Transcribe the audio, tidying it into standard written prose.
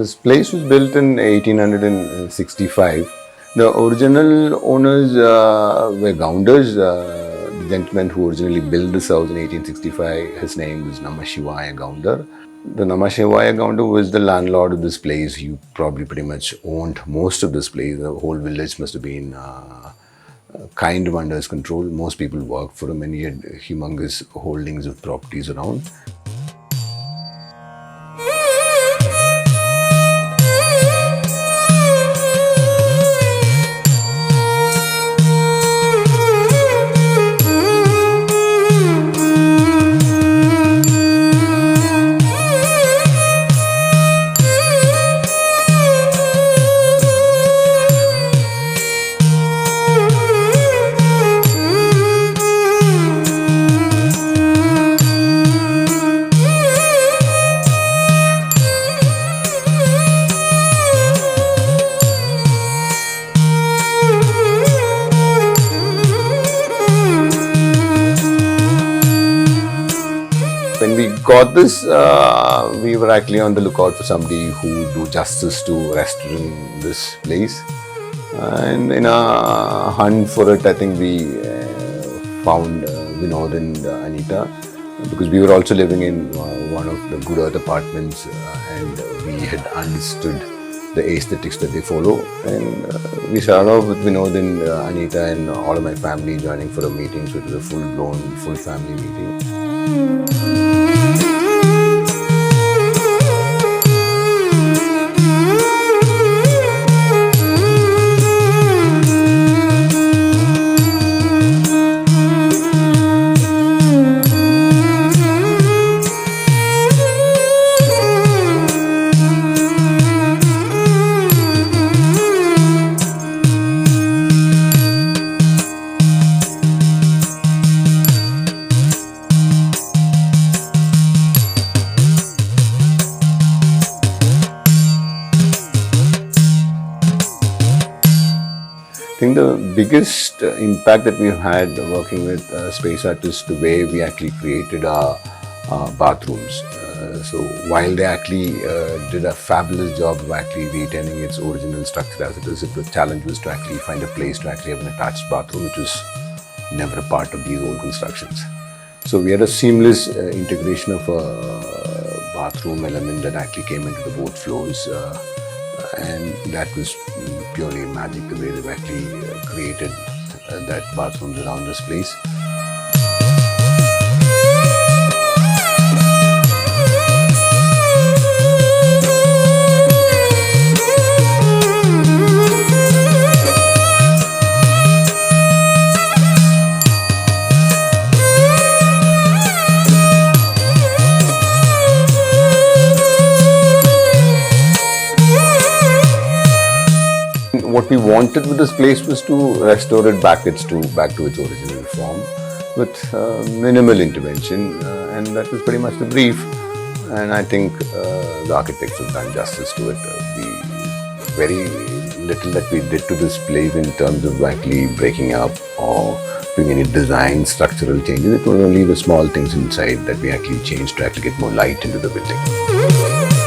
This place was built in 1865. The original owners were Gounders. The gentleman who originally built this house in 1865, his name was Namashivaya Gounder. The Namashivaya Gounder was the landlord of this place. He probably pretty much owned most of this place. The whole village must have been kind of under his control. Most people worked for him, and he had humongous holdings of properties around. When we got this, we were actually on the lookout for somebody who would do justice to restoring this place. And in a hunt for it, I think we found Vinod and Anita, because we were also living in one of the Good Earth apartments, and we had understood the aesthetics that they follow. And we started off with Vinod and Anita and all of my family joining for a meeting, so it was a full-blown, full family meeting. I think the biggest impact that we've had working with space artists, the way we actually created our bathrooms. So while they actually did a fabulous job of actually retaining its original structure as it is, the challenge was to actually find a place to actually have an attached bathroom, which was never a part of these old constructions. So we had a seamless integration of a bathroom element that actually came into the both floors. And that was purely magic, the way they've actually created that bathrooms around this place. What we wanted with this place was to restore it back to its original form with minimal intervention, and that was pretty much the brief. And I think the architects have done justice to it. Very little that we did to this place in terms of actually breaking up or doing any design structural changes. It was only the small things inside that we actually changed to actually get more light into the building.